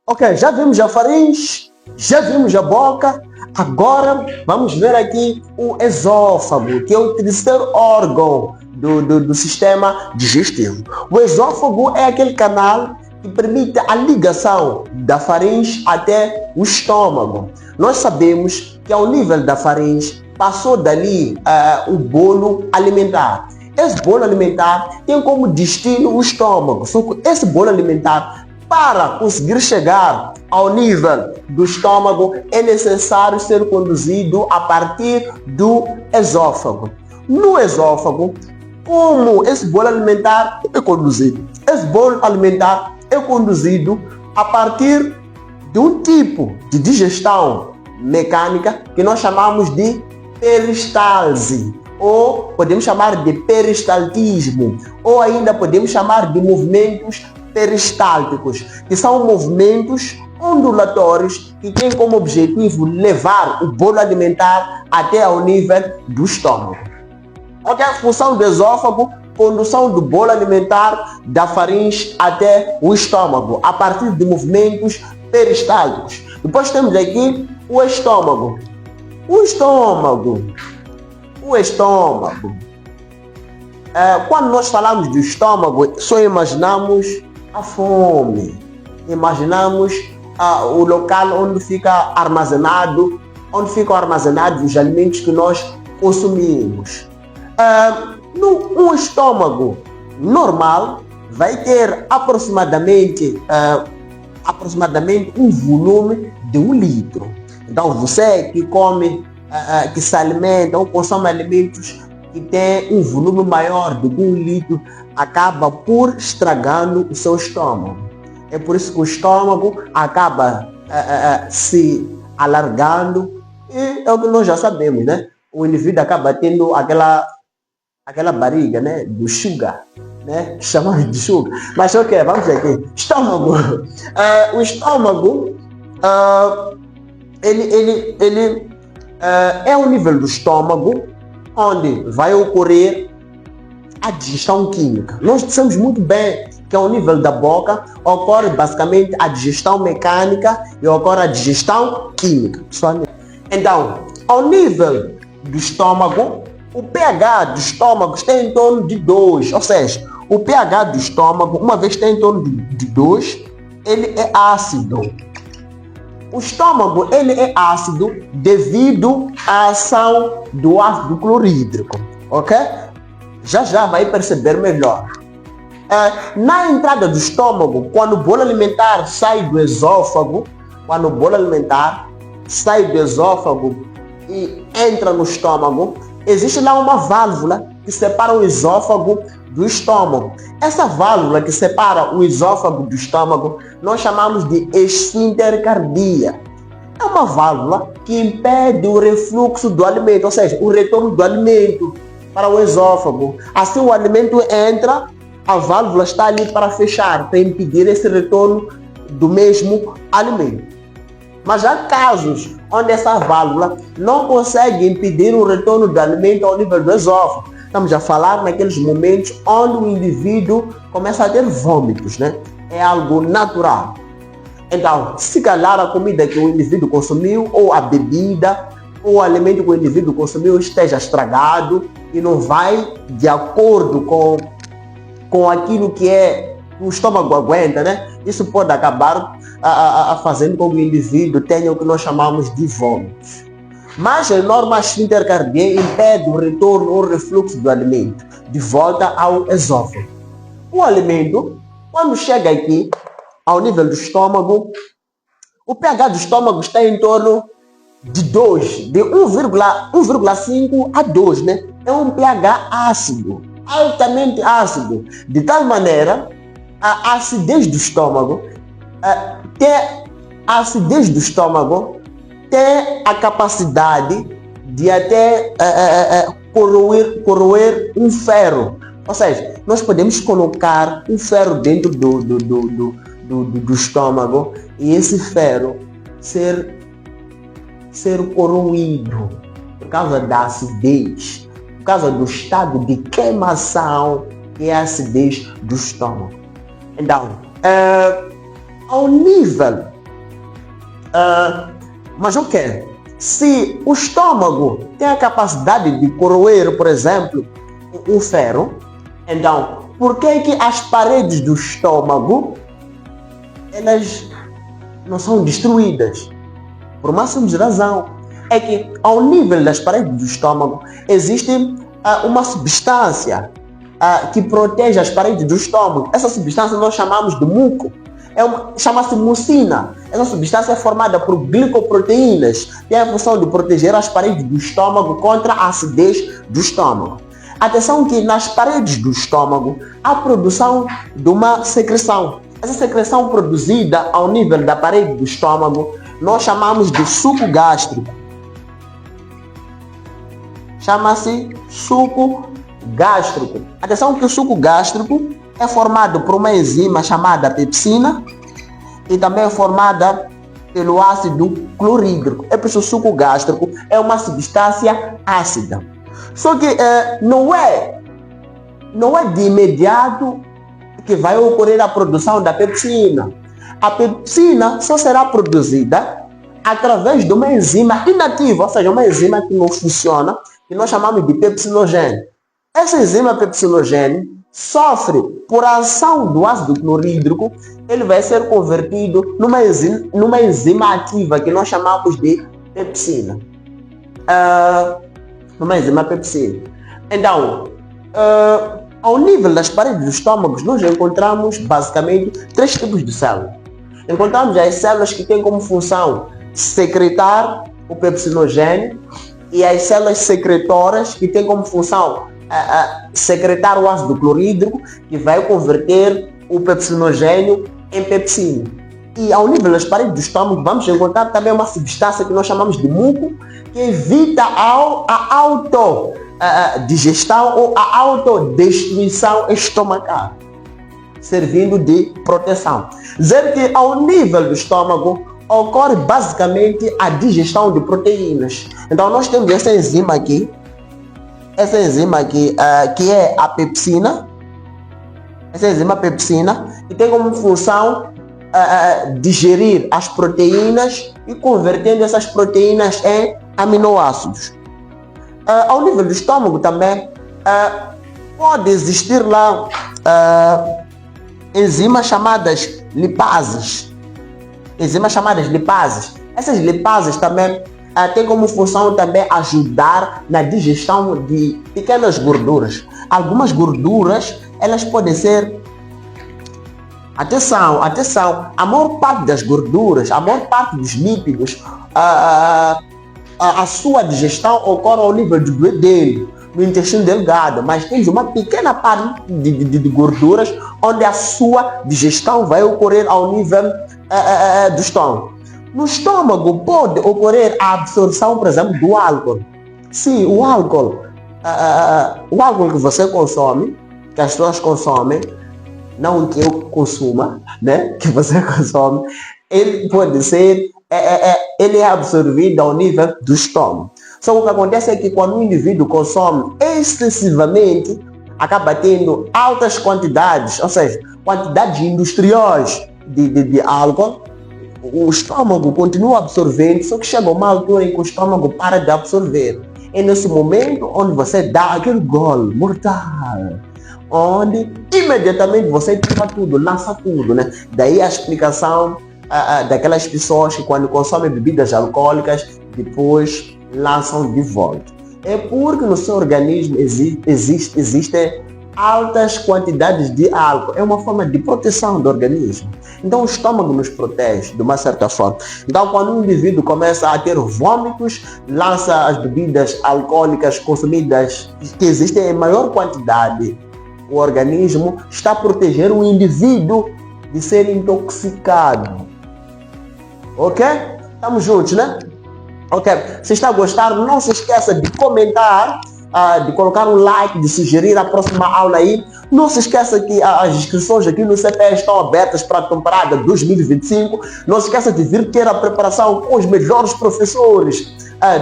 Ok, já vimos a faringe, já vimos a boca, agora vamos ver aqui o esôfago, que é o terceiro órgão do sistema digestivo. O esôfago é aquele canal que permite a ligação da faringe até o estômago. Nós sabemos que ao nível da faringe passou dali o bolo alimentar. Esse bolo alimentar tem como destino o estômago, só que esse bolo alimentar, para conseguir chegar ao nível do estômago, é necessário ser conduzido a partir do esôfago. No esôfago, como esse bolo alimentar é conduzido? Esse bolo alimentar é conduzido a partir de um tipo de digestão mecânica que nós chamamos de peristalse, ou podemos chamar de peristaltismo, ou ainda podemos chamar de movimentos peristálticos, que são movimentos ondulatórios que têm como objetivo levar o bolo alimentar até ao nível do estômago. Ok? A função do esôfago, condução do bolo alimentar da faringe até o estômago, a partir de movimentos peristálticos. Depois temos aqui o estômago. Quando nós falamos do estômago, só imaginamos a fome, imaginamos o local onde ficam armazenados os alimentos que nós consumimos. Um estômago normal vai ter aproximadamente um volume de 1 litro. Então você que come, que se alimenta ou consome alimentos que tem um volume maior de 1 litro, acaba por estragando o seu estômago. É por isso que o estômago acaba se alargando, e é o que nós já sabemos, né? O indivíduo acaba tendo aquela barriga, né, do sugar, né? Chamamos de sugar. Mas ok, vamos aqui. Estômago. O estômago, ele é o nível do estômago onde vai ocorrer a digestão química. Nós dissemos muito bem que ao nível da boca ocorre basicamente a digestão mecânica e ocorre a digestão química. Então, ao nível do estômago, o pH do estômago está em torno de 2, ou seja, o pH do estômago, uma vez que está em torno de 2, ele é ácido. O estômago ele é ácido devido à ação do ácido clorídrico, ok? Já vai perceber melhor. Na entrada do estômago, quando o bolo alimentar sai do esôfago, e entra no estômago, existe lá uma válvula que separa o esôfago do estômago. Essa válvula que separa o esôfago do estômago, nós chamamos de esfíncter cardíaco. É uma válvula que impede o refluxo do alimento, ou seja, o retorno do alimento para o esôfago. Assim o alimento entra, a válvula está ali para fechar, para impedir esse retorno do mesmo alimento. Mas há casos onde essa válvula não consegue impedir o retorno do alimento ao nível do esôfago. Estamos a falar naqueles momentos onde o indivíduo começa a ter vômitos, né? É algo natural. Então, se calhar a comida que o indivíduo consumiu, ou a bebida, ou o alimento que o indivíduo consumiu esteja estragado e não vai de acordo com aquilo que o estômago aguenta, né? Isso pode acabar fazendo com que o indivíduo tenha o que nós chamamos de vômitos. Mas a norma esfíncter cardíaca impede o retorno ou refluxo do alimento de volta ao esôfago. O alimento, quando chega aqui, ao nível do estômago, o pH do estômago está em torno de 2, de 1,5 a 2, né? É um pH ácido, altamente ácido, de tal maneira a acidez do estômago tem a capacidade de até corroer um ferro. Ou seja, nós podemos colocar um ferro dentro do estômago e esse ferro ser corroído por causa da acidez, por causa do estado de queimação que é a acidez do estômago. Então, ao nível Mas o quê? Se o estômago tem a capacidade de corroer, por exemplo, um ferro, então, por que as paredes do estômago elas não são destruídas? Por uma simples razão. É que ao nível das paredes do estômago existe uma substância que protege as paredes do estômago. Essa substância nós chamamos de muco. Chama-se mucina. Essa substância é formada por glicoproteínas. Tem a função de proteger as paredes do estômago contra a acidez do estômago. Atenção que nas paredes do estômago há produção de uma secreção. Essa secreção produzida ao nível da parede do estômago nós chamamos de suco gástrico. Chama-se suco gástrico. Atenção que o suco gástrico é formado por uma enzima chamada pepsina e também é formada pelo ácido clorídrico. É por isso o suco gástrico é uma substância ácida. Só que não é de imediato que vai ocorrer a produção da pepsina. A pepsina só será produzida através de uma enzima inativa, ou seja, uma enzima que não funciona, que nós chamamos de pepsinogênio. Essa enzima pepsinogênio sofre por ação do ácido clorídrico, ele vai ser convertido numa enzima ativa que nós chamamos de pepsina. Numa enzima pepsina. Então, ao nível das paredes do estômago, nós encontramos basicamente 3 tipos de células. Encontramos as células que têm como função secretar o pepsinogênio e as células secretoras que têm como função secretar o ácido clorídrico, que vai converter o pepsinogênio em pepsina. E ao nível das paredes do estômago vamos encontrar também uma substância que nós chamamos de muco, que evita a autodigestão ou a autodestruição estomacal, servindo de proteção. Dizer que ao nível do estômago ocorre basicamente a digestão de proteínas. Então nós temos essa enzima aqui, que é a pepsina, essa enzima pepsina, que tem como função digerir as proteínas e convertendo essas proteínas em aminoácidos. Ao nível do estômago também pode existir lá enzimas chamadas lipases. Essas lipases também têm como função também ajudar na digestão de pequenas gorduras. Algumas gorduras, elas podem ser... Atenção, a maior parte das gorduras, a maior parte dos lípidos, a sua digestão ocorre ao nível do duodeno, no intestino delgado, mas temos uma pequena parte de gorduras onde a sua digestão vai ocorrer ao nível do estômago. No estômago pode ocorrer a absorção, por exemplo, do álcool. Sim, o álcool que você consome, que as pessoas consomem, não que eu consuma, né? Que você consome, ele pode ser, ele é absorvido ao nível do estômago. Só o que acontece é que quando o indivíduo consome excessivamente, acaba tendo altas quantidades, ou seja, quantidades industriais de álcool, o estômago continua absorvendo, só que chega uma altura em que o estômago para de absorver. É nesse momento onde você dá aquele gole mortal, onde imediatamente você tira tudo, lança tudo, né? Daí a explicação daquelas pessoas que quando consomem bebidas alcoólicas, depois lançam de volta. É porque no seu organismo existem altas quantidades de álcool. É uma forma de proteção do organismo. Então o estômago nos protege de uma certa forma. Então quando um indivíduo começa a ter vômitos, lança as bebidas alcoólicas consumidas que existem em maior quantidade, o organismo está a proteger o indivíduo de ser intoxicado. Ok? Estamos juntos, né? Ok. Se está a gostar, não se esqueça de comentar, de colocar um like, de sugerir a próxima aula aí. Não se esqueça que as inscrições aqui no CPE estão abertas para a temporada 2025. Não se esqueça de vir ter a preparação com os melhores professores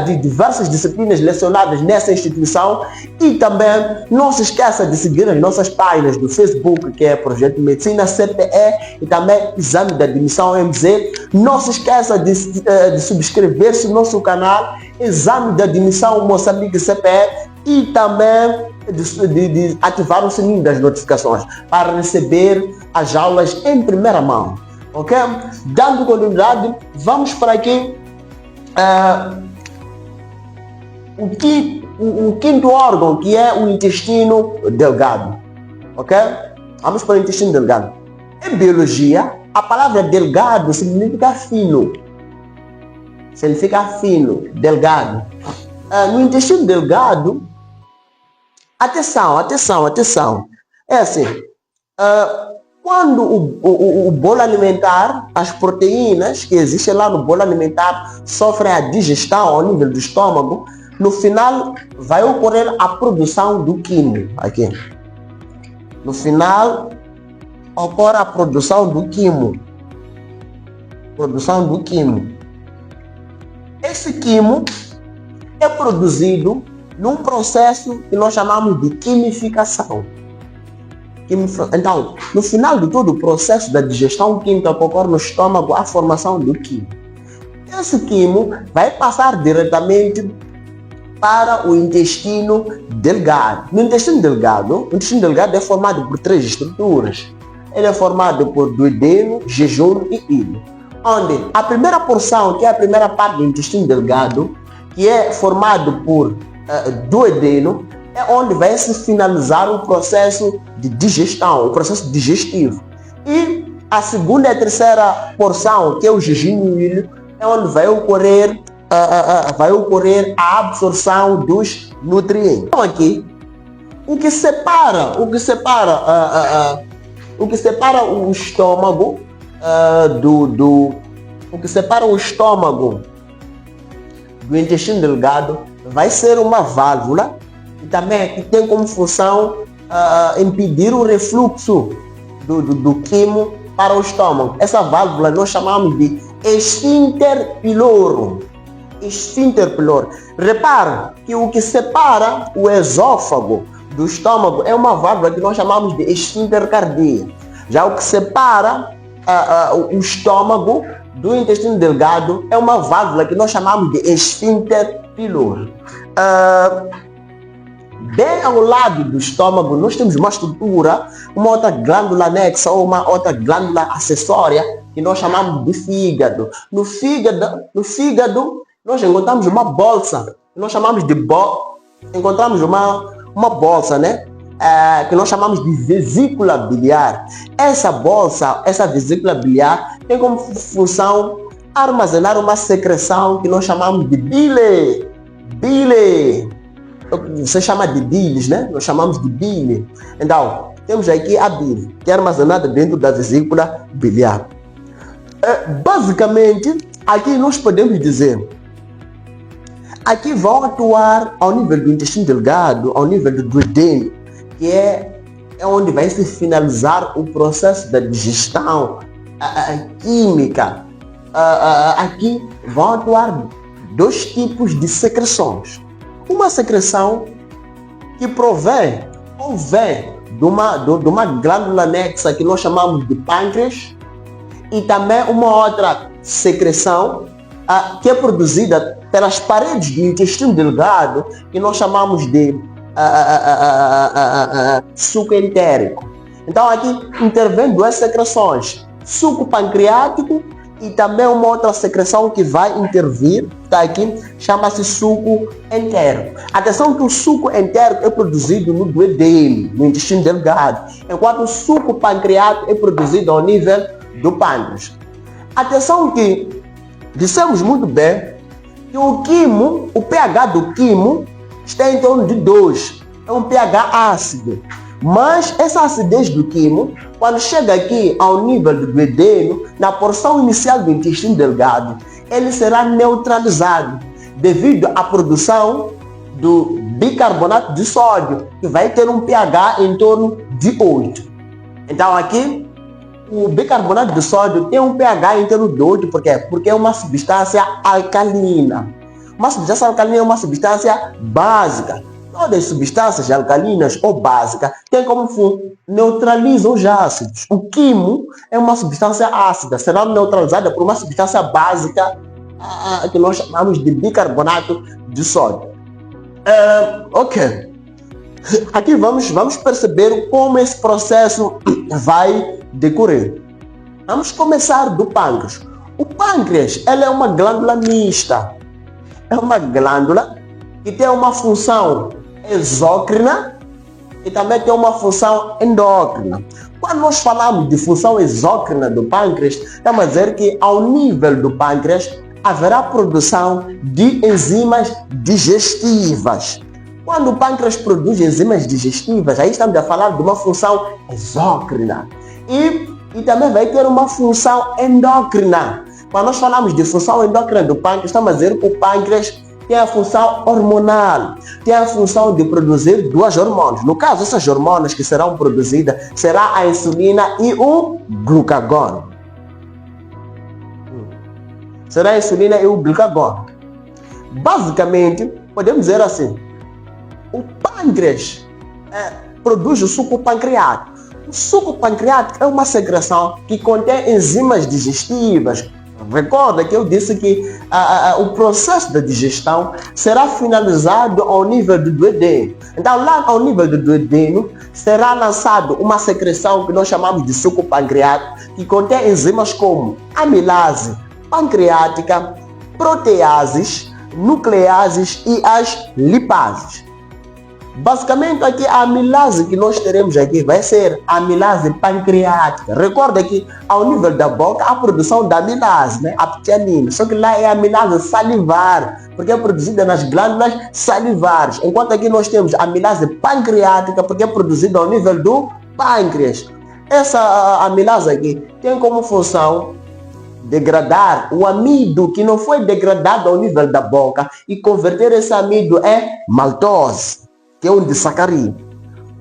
de diversas disciplinas lecionadas nessa instituição. E também não se esqueça de seguir as nossas páginas do Facebook, que é Projeto Medicina CPE, e também Exame de Admissão MZ. Não se esqueça de subscrever-se no nosso canal Exame de Admissão Moçambique CPE e também de ativar o sininho das notificações para receber as aulas em primeira mão. Ok? Dando continuidade, vamos para aqui o quinto órgão, que é o intestino delgado. Ok? Vamos para o intestino delgado. Em biologia, a palavra delgado significa fino. Significa fino, delgado. No intestino delgado, atenção. É assim, quando o bolo alimentar, as proteínas que existem lá no bolo alimentar sofrem a digestão ao nível do estômago, no final vai ocorrer a produção do quimo. Aqui. No final ocorre a produção do quimo. Esse quimo é produzido num processo que nós chamamos de quimificação. Então, no final de todo o processo da digestão química que ocorre no estômago, a formação do quimo. Esse quimo vai passar diretamente para o intestino delgado. No intestino delgado, o intestino delgado é formado por 3 estruturas. Ele é formado por duodeno, jejum e hilo. Onde a primeira porção, que é a primeira parte do intestino delgado, que é formado por duodeno, é onde vai se finalizar o processo de digestão, o processo digestivo. E a segunda e a terceira porção, que é o jejum e hilo, é onde vai ocorrer a absorção dos nutrientes. Então aqui, o que separa o estômago do intestino delgado vai ser uma válvula que também tem como função impedir o refluxo do quimo para o estômago. Essa válvula nós chamamos de esfíncter pyloro. Repara que o que separa o esôfago do estômago é uma válvula que nós chamamos de esfíncter cardíaco. Já o que separa o estômago do intestino delgado é uma válvula que nós chamamos de esfíncter pyloro. Bem ao lado do estômago nós temos uma estrutura, uma outra glândula anexa ou uma outra glândula acessória que nós chamamos de fígado. No fígado nós encontramos uma bolsa, que nós chamamos de encontramos uma bolsa, né? Que nós chamamos de vesícula biliar. Essa bolsa, essa vesícula biliar, tem como função armazenar uma secreção que nós chamamos de bile. Você chama de bilis, né? Nós chamamos de bile. Então, temos aqui a bile, que é armazenada dentro da vesícula biliar. Basicamente, aqui nós podemos dizer, aqui vão atuar ao nível do intestino delgado, ao nível do duodeno, que é onde vai se finalizar o processo da digestão química. Aqui vão atuar 2 tipos de secreções. Uma secreção que provém ou vem de uma glândula anexa que nós chamamos de pâncreas, e também uma outra secreção que é produzida pelas paredes do intestino delgado, que nós chamamos de suco entérico. Então aqui intervém 2 secreções, suco pancreático e também uma outra secreção que vai intervir, está aqui, chama-se suco entérico. Atenção que o suco entérico é produzido no duodeno, no intestino delgado, enquanto o suco pancreático é produzido ao nível do pâncreas. Atenção que dissemos muito bem que o pH do quimo está em torno de 2, é um pH ácido. Mas essa acidez do quimo, quando chega aqui ao nível do duodeno, na porção inicial do intestino delgado, ele será neutralizado devido à produção do bicarbonato de sódio, que vai ter um pH em torno de 8. Então aqui, o bicarbonato de sódio tem um pH em torno de 8, por quê? Porque é uma substância alcalina. Uma substância alcalina é uma substância básica. Todas as substâncias alcalinas ou básicas têm como neutralizam os ácidos. O quimo é uma substância ácida, será neutralizada por uma substância básica que nós chamamos de bicarbonato de sódio. Ok. Aqui vamos perceber como esse processo vai decorrer. Vamos começar do pâncreas. O pâncreas é uma glândula mista. É uma glândula que tem uma função exócrina e também tem uma função endócrina. Quando nós falamos de função exócrina do pâncreas, estamos a dizer que ao nível do pâncreas haverá produção de enzimas digestivas. Quando o pâncreas produz enzimas digestivas, aí estamos a falar de uma função exócrina. E também vai ter uma função endócrina. Quando nós falamos de função endócrina do pâncreas, estamos a dizer que o pâncreas tem a função hormonal, tem a função de produzir duas hormonas. No caso, essas hormonas que serão produzidas será a insulina e o glucagon. Será a insulina e o glucagon. Basicamente, podemos dizer assim, o pâncreas produz o suco pancreático. O suco pancreático é uma secreção que contém enzimas digestivas. Recorda que eu disse que o processo da digestão será finalizado ao nível do duodeno. Então, lá ao nível do duodeno, será lançado uma secreção que nós chamamos de suco pancreático, que contém enzimas como amilase pancreática, proteases, nucleases e as lipases. Basicamente, aqui a amilase que nós teremos aqui vai ser a amilase pancreática. Recorda que ao nível da boca há a produção da amilase, né? A ptialina. Só que lá é a amilase salivar, porque é produzida nas glândulas salivares. Enquanto aqui nós temos a amilase pancreática, porque é produzida ao nível do pâncreas. Essa amilase aqui tem como função degradar o amido que não foi degradado ao nível da boca e converter esse amido em maltose, que é um disacarídeo.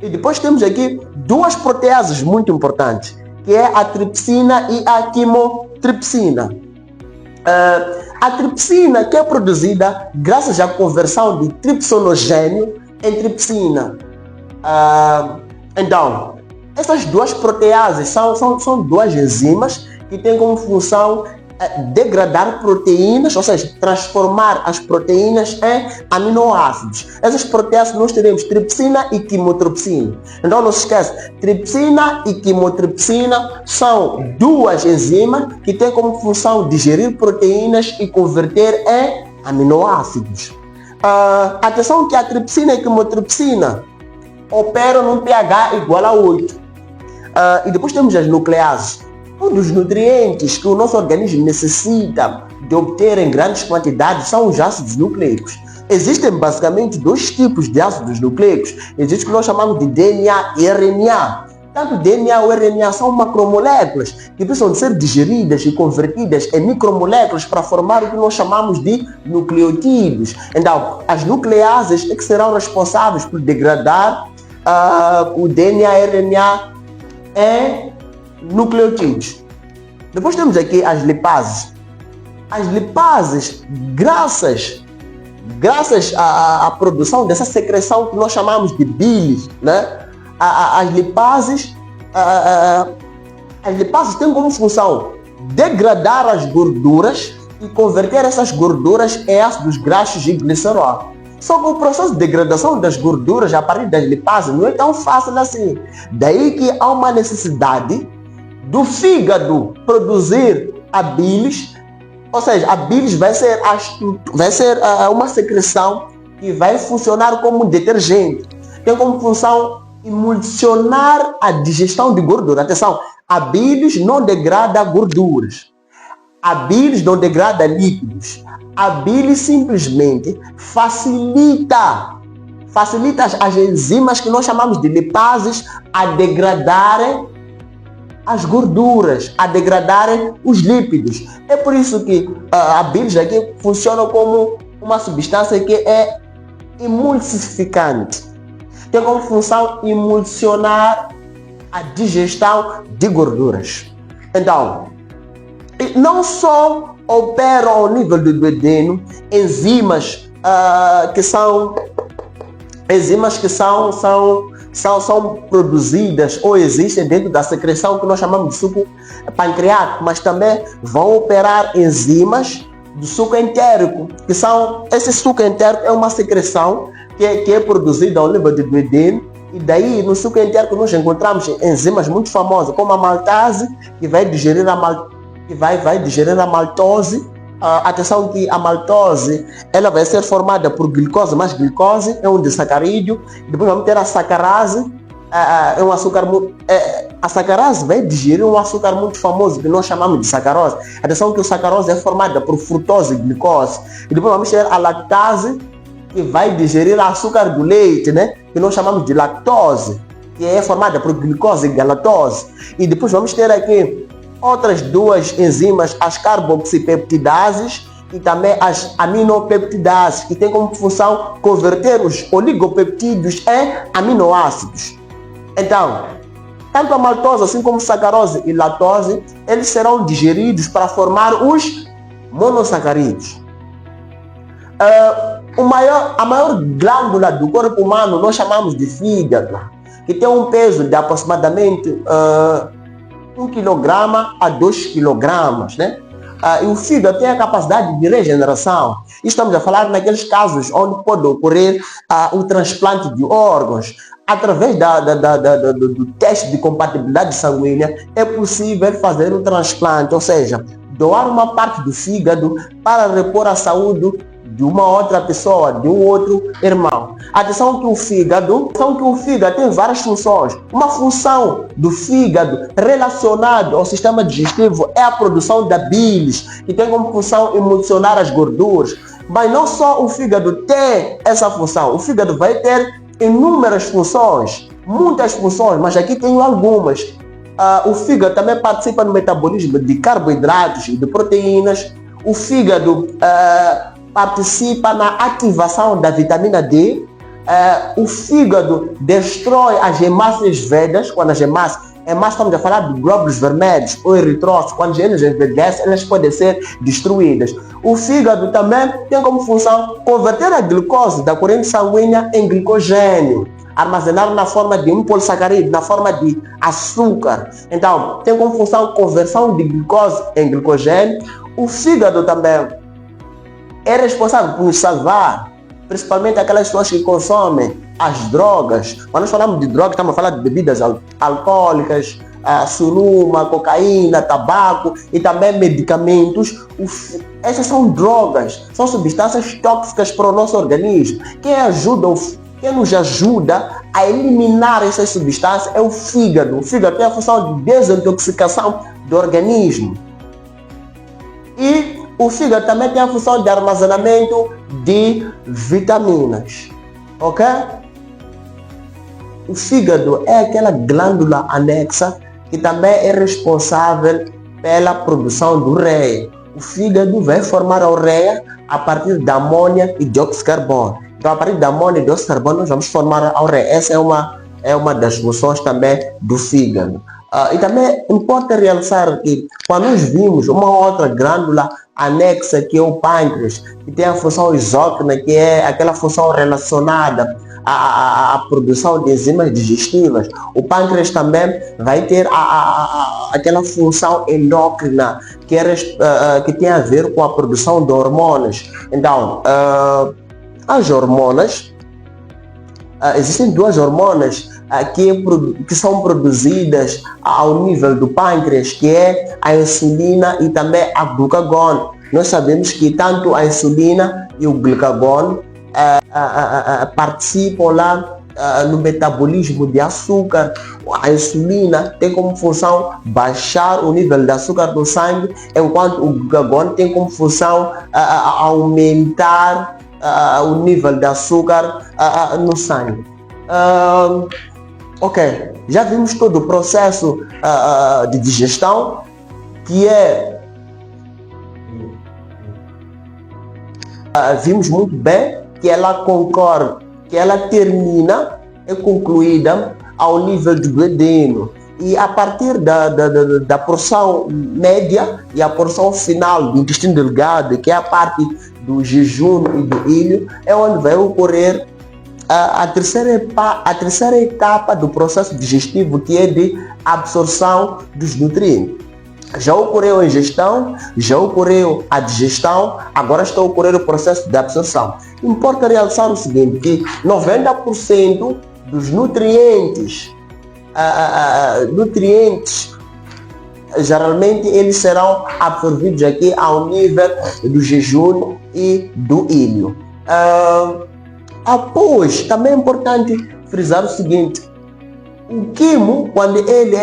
E depois temos aqui duas proteases muito importantes, que é a tripsina e a quimotripsina. A tripsina, que é produzida graças à conversão de tripsinogênio em tripsina. Então, essas duas proteases são duas enzimas que têm como função degradar proteínas, ou seja, transformar as proteínas em aminoácidos. Essas proteínas nós teremos tripsina e quimotripsina. Então não se esqueça, tripsina e quimotripsina são duas enzimas que têm como função digerir proteínas e converter em aminoácidos. Atenção que a tripsina e a quimotripsina operam num pH igual a 8. E depois temos as nucleases. Um dos nutrientes que o nosso organismo necessita de obter em grandes quantidades são os ácidos nucleicos. Existem basicamente dois tipos de ácidos nucleicos. Existe o que nós chamamos de DNA e RNA. Tanto DNA ou RNA são macromoléculas que precisam de ser digeridas e convertidas em micromoléculas para formar o que nós chamamos de nucleotídeos. Então, as nucleases é que serão responsáveis por degradar o DNA e RNA em nucleotídeos. Depois temos aqui as lipases. As lipases, graças à produção dessa secreção que nós chamamos de bilis, né? As lipases têm como função degradar as gorduras e converter essas gorduras em ácidos graxos e glicerol. Só que o processo de degradação das gorduras a partir das lipases não é tão fácil assim. Daí que há uma necessidade do fígado produzir a bilis, ou seja, a bilis vai ser uma secreção que vai funcionar como um detergente. Tem como função emulsionar a digestão de gordura. Atenção, a bilis não degrada gorduras. A bilis não degrada lípidos. A bilis simplesmente facilita as enzimas que nós chamamos de lipases a degradarem as gorduras, a degradarem os lípidos. É por isso que a bilis aqui funciona como uma substância que é emulsificante. Tem como função emulsionar a digestão de gorduras. Então, E não só operam ao nível do duodeno enzimas que são produzidas ou existem dentro da secreção que nós chamamos de suco pancreático, mas também vão operar enzimas do suco entérico, que são, esse suco entérico é uma secreção que é produzida ao nível do duodeno, e daí no suco entérico nós encontramos enzimas muito famosas, como a maltase, que vai digerir vai digerir a maltose. Atenção que a maltose ela vai ser formada por glicose, mas glicose é um disacarídeo. Depois vamos ter a sacarase, é um açúcar a sacarase vai digerir um açúcar muito famoso que nós chamamos de sacarose. Atenção que o sacarose é formada por frutose e glicose. E depois vamos ter a lactase, que vai digerir açúcar do leite, né? Que nós chamamos de lactose, que é formada por glicose e galatose. E depois vamos ter aqui outras duas enzimas, as carboxipeptidases e também as aminopeptidases, que têm como função converter os oligopeptídeos em aminoácidos. Então, tanto a maltose assim como sacarose e lactose, eles serão digeridos para formar os monossacarídeos. A maior glândula do corpo humano nós chamamos de fígado, que tem um peso de aproximadamente 1 kg a 2 kg, né? E o fígado tem a capacidade de regeneração. Estamos a falar naqueles casos onde pode ocorrer o transplante de órgãos. Através do teste de compatibilidade sanguínea, é possível fazer um transplante, ou seja, doar uma parte do fígado para repor a saúde de uma outra pessoa, de um outro irmão. Atenção que o fígado tem várias funções. Uma função do fígado relacionada ao sistema digestivo é a produção da bilis, que tem como função emulsionar as gorduras. Mas não só o fígado tem essa função, o fígado vai ter inúmeras funções, muitas funções, mas aqui tenho algumas. O fígado também participa no metabolismo de carboidratos e de proteínas. O fígado participa na ativação da vitamina D. O fígado destrói as hemácias verdes. Quando as hemácias estamos a falar de glóbulos vermelhos ou eritrócitos, quando eles envelhecem, elas podem ser destruídas. O fígado também tem como função converter a glicose da corrente sanguínea em glicogênio, armazenar na forma de um polissacarídeo, na forma de açúcar. Então, tem como função conversão de glicose em glicogênio. O fígado também é responsável por nos salvar, principalmente aquelas pessoas que consomem as drogas. Quando nós falamos de drogas, estamos a falar de bebidas alcoólicas, suruma, cocaína, tabaco e também medicamentos. Essas são drogas, são substâncias tóxicas para o nosso organismo. Quem nos ajuda a eliminar essas substâncias é o fígado. O fígado tem a função de desintoxicação do organismo. E o fígado também tem a função de armazenamento de vitaminas, ok? O fígado é aquela glândula anexa que também é responsável pela produção de ureia. O fígado vai formar a ureia a partir da amônia e dióxido de carbono. Então, a partir da amônia e dióxido de carbono, nós vamos formar a ureia. Essa é uma das funções também do fígado. E também importa realçar que quando nós vimos uma outra glândula anexa, que é o pâncreas, que tem a função exócrina, que é aquela função relacionada à produção de enzimas digestivas, o pâncreas também vai ter aquela função endócrina, que tem a ver com a produção de hormonas. Então, as hormonas, existem duas hormonas que são produzidas ao nível do pâncreas, que é a insulina e também a glucagon. Nós sabemos que tanto a insulina e o glucagon participam lá no metabolismo de açúcar. A insulina tem como função baixar o nível de açúcar no sangue, enquanto o glucagon tem como função aumentar o nível de açúcar no sangue. Ok, já vimos todo o processo de digestão, que vimos muito bem que ela concorre, que ela é concluída ao nível do duodeno. E a partir da porção média e a porção final do intestino delgado, que é a parte do jejum e do ilho, é onde vai ocorrer a terceira etapa do processo digestivo, que é de absorção dos nutrientes. Já ocorreu a ingestão, já ocorreu a digestão, agora está a ocorrer o processo de absorção. Importa realçar o seguinte, que 90% dos nutrientes, geralmente eles serão absorvidos aqui ao nível do jejum e do ilho. Após, também é importante frisar o seguinte, o quimo, quando ele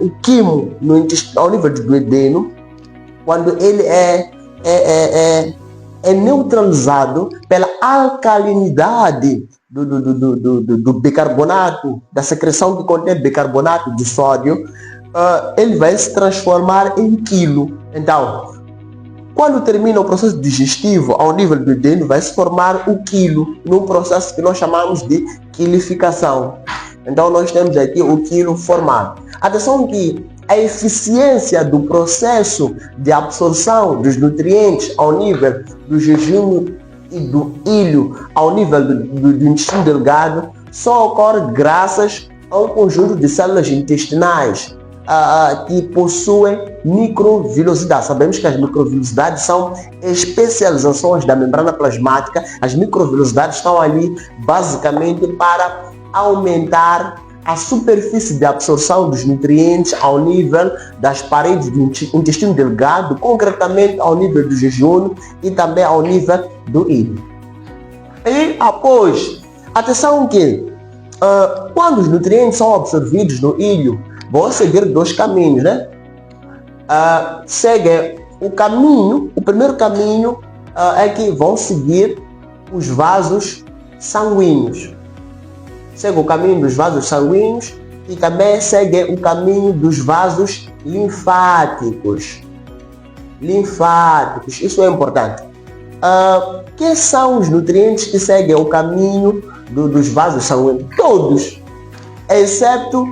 o quimo no intestino, ao nível do duodeno, quando ele é neutralizado pela alcalinidade do bicarbonato, da secreção que contém bicarbonato de sódio, ele vai se transformar em quilo. Então, quando termina o processo digestivo ao nível do duodeno, vai se formar o quilo, num processo que nós chamamos de quilificação. Então nós temos aqui o quilo formado. Atenção que a eficiência do processo de absorção dos nutrientes ao nível do jejum e do ilho, ao nível do intestino delgado, só ocorre graças a um conjunto de células intestinais que possuem microvilosidade. Sabemos que as microvilosidades são especializações da membrana plasmática. As microvilosidades estão ali basicamente para aumentar a superfície de absorção dos nutrientes ao nível das paredes do intestino delgado, concretamente ao nível do jejum e também ao nível do ilho. E após, atenção que quando os nutrientes são absorvidos no ilho, vão seguir dois caminhos, né? Segue o primeiro caminho é que vão seguir os vasos sanguíneos. Segue o caminho dos vasos sanguíneos e também segue o caminho dos vasos linfáticos. Isso é importante. Quais são os nutrientes que seguem o caminho dos vasos sanguíneos? Todos, exceto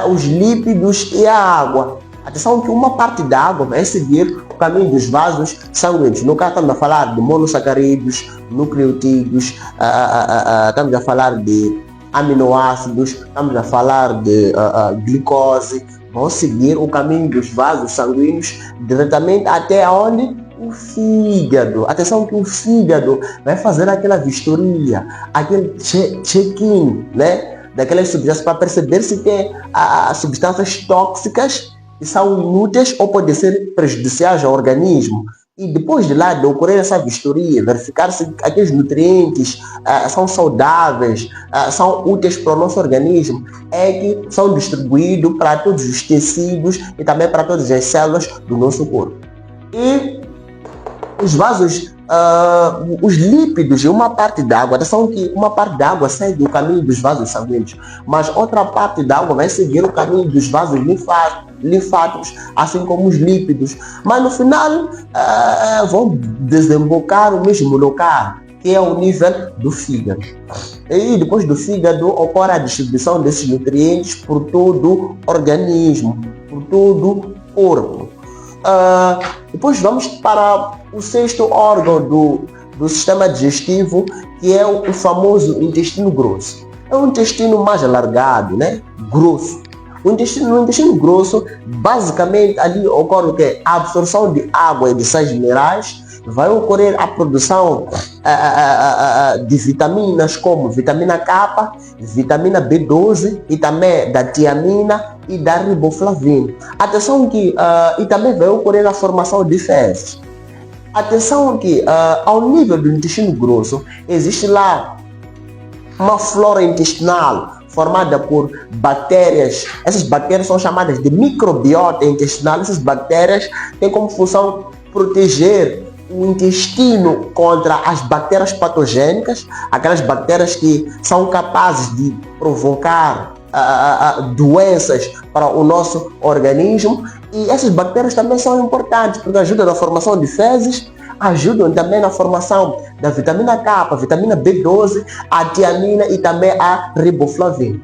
os lípidos e a água. Atenção que uma parte da água vai seguir o caminho dos vasos sanguíneos. No caso, estamos a falar de monossacarídeos, nucleotídeos, estamos a falar de aminoácidos, estamos a falar de glicose. Vão seguir o caminho dos vasos sanguíneos diretamente até onde? O fígado. Atenção que o fígado vai fazer aquela vistoria, aquele check-in, né? Daquelas substâncias para perceber se tem substâncias tóxicas que são inúteis ou podem ser prejudiciais ao organismo. E depois de lá, de ocorrer essa vistoria, verificar se aqueles nutrientes são saudáveis, são úteis para o nosso organismo, é que são distribuídos para todos os tecidos e também para todas as células do nosso corpo. E os vasos, os lípidos e uma parte da água, atenção que uma parte da água segue o caminho dos vasos sanguíneos, mas outra parte da água vai seguir o caminho dos vasos linfáticos, assim como os lípidos, mas no final vão desembocar no mesmo local, que é o nível do fígado. E depois do fígado ocorre a distribuição desses nutrientes por todo o organismo, por todo o corpo. Depois vamos para o sexto órgão do sistema digestivo, que é o famoso intestino grosso. É um intestino mais alargado, né? Grosso. No intestino grosso, basicamente ali ocorre o quê? A absorção de água e de sais minerais. Vai ocorrer a produção de vitaminas como vitamina K, vitamina B12 e também da tiamina e da riboflavina. Atenção que e também vai ocorrer a formação de fezes. Atenção que ao nível do intestino grosso existe lá uma flora intestinal formada por bactérias. Essas bactérias são chamadas de microbiota intestinal. Essas bactérias têm como função proteger o intestino contra as bactérias patogênicas, aquelas bactérias que são capazes de provocar doenças para o nosso organismo. E essas bactérias também são importantes porque ajudam na formação de fezes, ajudam também na formação da vitamina K, vitamina B12, a tiamina e também a riboflavina.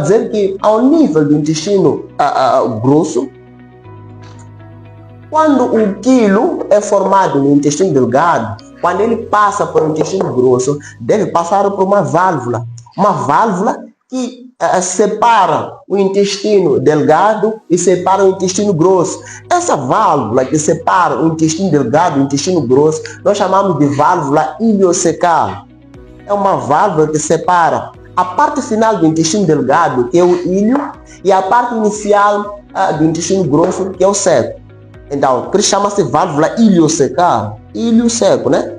dizer que ao nível do intestino grosso, quando o quilo é formado no intestino delgado, quando ele passa para o intestino grosso, deve passar por uma válvula que separa o intestino delgado e separa o intestino grosso. Essa válvula que separa o intestino delgado e o intestino grosso, nós chamamos de válvula iliocecal. É uma válvula que separa a parte final do intestino delgado, que é o ilho, e a parte inicial do intestino grosso, que é o seco. Então, por isso chama-se válvula iliocecal. Ilho seco, né?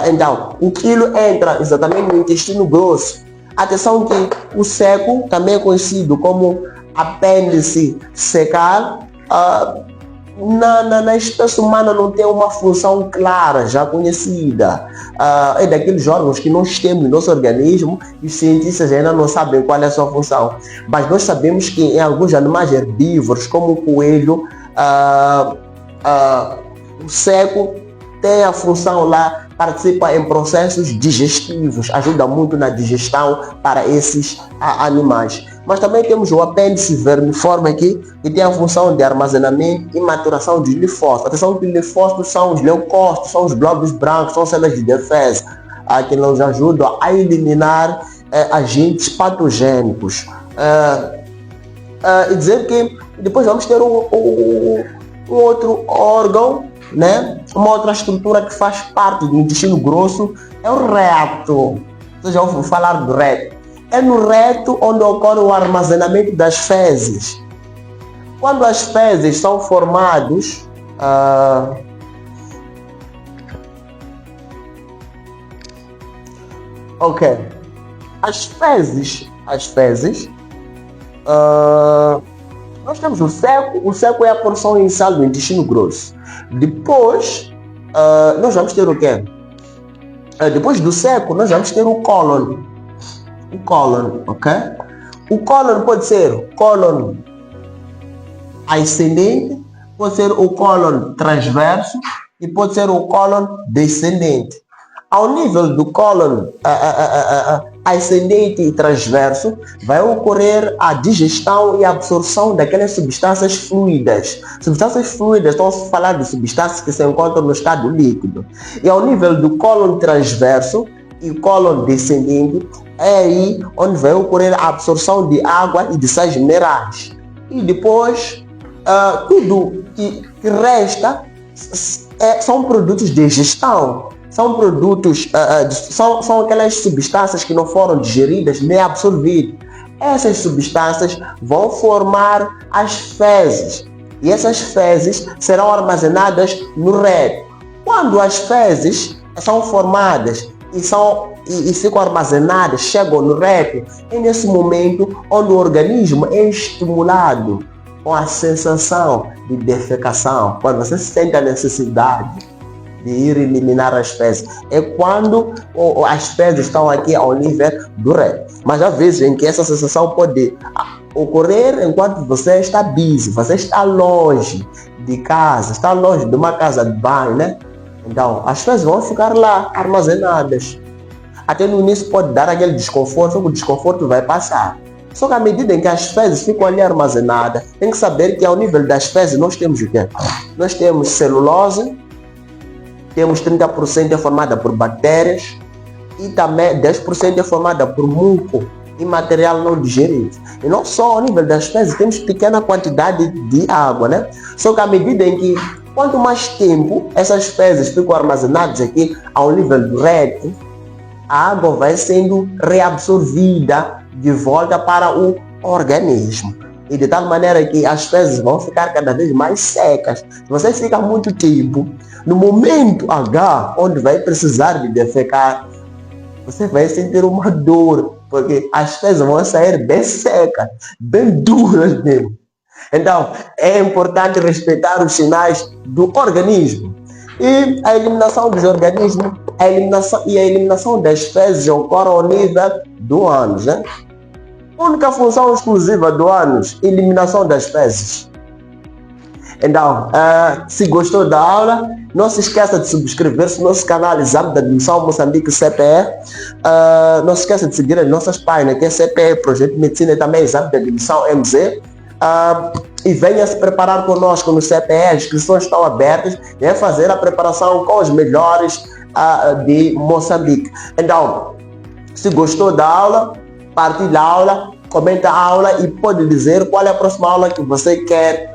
Então, o quilo entra exatamente no intestino grosso. Atenção que o seco, também é conhecido como apêndice secal, na espécie humana não tem uma função clara, já conhecida. É daqueles órgãos que nós temos no nosso organismo e os cientistas ainda não sabem qual é a sua função. Mas nós sabemos que em alguns animais herbívoros, como o coelho, o seco tem a função lá, participa em processos digestivos, ajuda muito na digestão para esses animais. Mas também temos o apêndice vermiforme aqui, que tem a função de armazenamento e maturação de linfócitos. Atenção que os linfócitos são os leucócitos, são os glóbulos brancos, são células de defesa, que nos ajudam a eliminar agentes patogênicos. E dizer que depois vamos ter um outro órgão, né? Uma outra estrutura que faz parte do intestino grosso é o reto. Vocês já ouviram falar do reto? É no reto onde ocorre o armazenamento das fezes. Quando as fezes são formadas, as fezes, nós temos o seco é a porção inicial do intestino grosso. Depois, nós vamos ter o quê? Depois do seco, nós vamos ter o cólon. O cólon, ok? O cólon pode ser o cólon ascendente, pode ser o cólon transverso e pode ser o cólon descendente. Ao nível do cólon ascendente e transverso, vai ocorrer a digestão e a absorção daquelas substâncias fluidas. Substâncias fluidas, estamos a falar de substâncias que se encontram no estado líquido. E ao nível do cólon transverso e cólon descendente, é aí onde vai ocorrer a absorção de água e de sais minerais. E depois, tudo que resta são produtos de digestão. São produtos, são aquelas substâncias que não foram digeridas nem absorvidas. Essas substâncias vão formar as fezes. E essas fezes serão armazenadas no reto. Quando as fezes são formadas e ficam armazenadas, chegam no reto, é nesse momento onde o organismo é estimulado com a sensação de defecação. Quando você sente a necessidade de ir eliminar as fezes, é quando as fezes estão aqui ao nível do reto. Mas há vezes em que essa sensação pode ocorrer enquanto você está busy, você está longe de casa, está longe de uma casa de banho, né? Então, as fezes vão ficar lá armazenadas. Até no início pode dar aquele desconforto, só que o desconforto vai passar. Só que à medida em que as fezes ficam ali armazenadas, tem que saber que ao nível das fezes nós temos o quê? Nós temos celulose, temos 30% é formada por bactérias e também 10% é formada por muco e material não digerido. E não só ao nível das fezes, temos pequena quantidade de água, né? Só que à medida em que, quanto mais tempo essas fezes ficam armazenadas aqui ao nível do reto, a água vai sendo reabsorvida de volta para o organismo. E de tal maneira que as fezes vão ficar cada vez mais secas. Se você fica muito tempo, no momento H, onde vai precisar de defecar, você vai sentir uma dor, porque as fezes vão sair bem secas, bem duras mesmo. Então, é importante respeitar os sinais do organismo. E a eliminação dos organismos, a eliminação das fezes ocorre ao nível do ânus, né? Única função exclusiva do ânus, eliminação das fezes. Então, se gostou da aula, Não se esqueça de subscrever-se no nosso canal Exame de Admissão Moçambique CPE. Não se esqueça de seguir as nossas páginas, que é CPE, Projeto de Medicina e também Exame de Admissão MZ. E venha se preparar conosco no CPE, as inscrições estão abertas, e fazer a preparação com os melhores de Moçambique. Então, se gostou da aula, partilhe a aula, comenta a aula e pode dizer qual é a próxima aula que você quer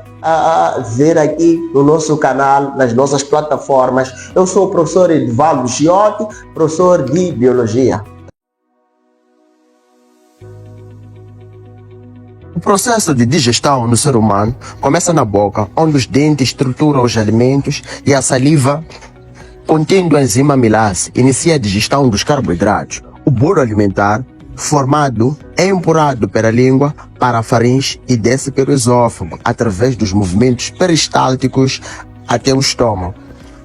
ver aqui no nosso canal, nas nossas plataformas. Eu sou o professor Edvaldo Chiotti, professor de Biologia. O processo de digestão no ser humano começa na boca, onde os dentes estruturam os alimentos e a saliva, contendo a enzima amilase, inicia a digestão dos carboidratos. O bolo alimentar, formado, é empurrado pela língua para a faringe e desce pelo esôfago, através dos movimentos peristálticos até o estômago.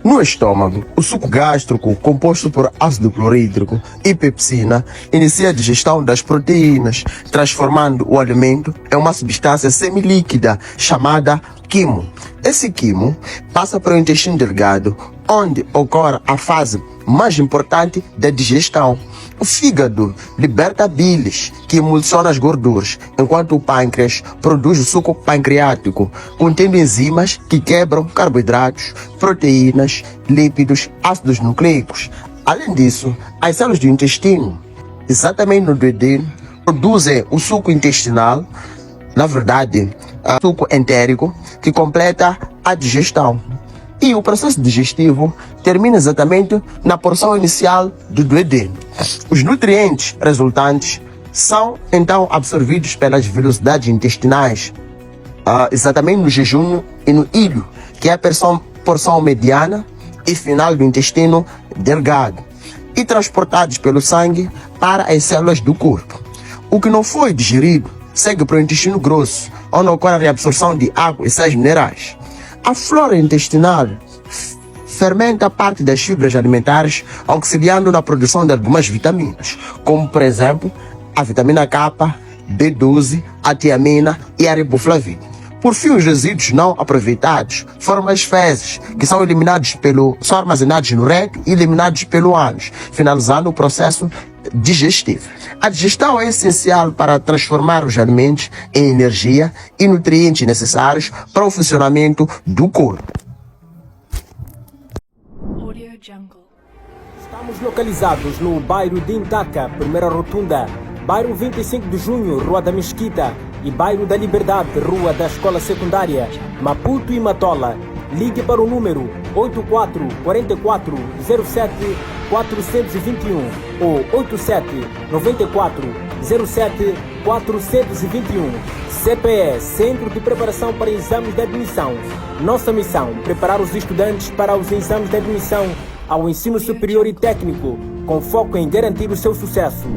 No estômago, o suco gástrico, composto por ácido clorídrico e pepsina, inicia a digestão das proteínas, transformando o alimento em uma substância semilíquida chamada quimo. Esse quimo passa para o intestino delgado, onde ocorre a fase mais importante da digestão. O fígado liberta bilis, que emulsiona as gorduras, enquanto o pâncreas produz o suco pancreático, contendo enzimas que quebram carboidratos, proteínas, lípidos, ácidos nucleicos. Além disso, as células do intestino, exatamente no duodeno, produzem o suco intestinal, na verdade, o suco entérico, que completa a digestão. E o processo digestivo termina exatamente na porção inicial do duodeno. Os nutrientes resultantes são então absorvidos pelas velocidades intestinais, exatamente no jejum e no ilho, que é a porção mediana e final do intestino delgado, e transportados pelo sangue para as células do corpo. O que não foi digerido segue para o intestino grosso, onde ocorre a reabsorção de água e sais minerais. A flora intestinal fermenta parte das fibras alimentares, auxiliando na produção de algumas vitaminas, como, por exemplo, a vitamina K, B12, a tiamina e a riboflavina. Por fim, os resíduos não aproveitados formam as fezes, que são armazenados no reto e eliminados pelo ânus, finalizando o processo digestivo. A digestão é essencial para transformar os alimentos em energia e nutrientes necessários para o funcionamento do corpo. Estamos localizados no bairro de Intaca, Primeira Rotunda, bairro 25 de Junho, Rua da Mesquita, e bairro da Liberdade, Rua da Escola Secundária, Maputo e Matola. Ligue para o número 84 44 07 421 ou 87 94 07 421. CPE, Centro de Preparação para Exames de Admissão. Nossa missão: preparar os estudantes para os exames de admissão ao ensino superior e técnico, com foco em garantir o seu sucesso.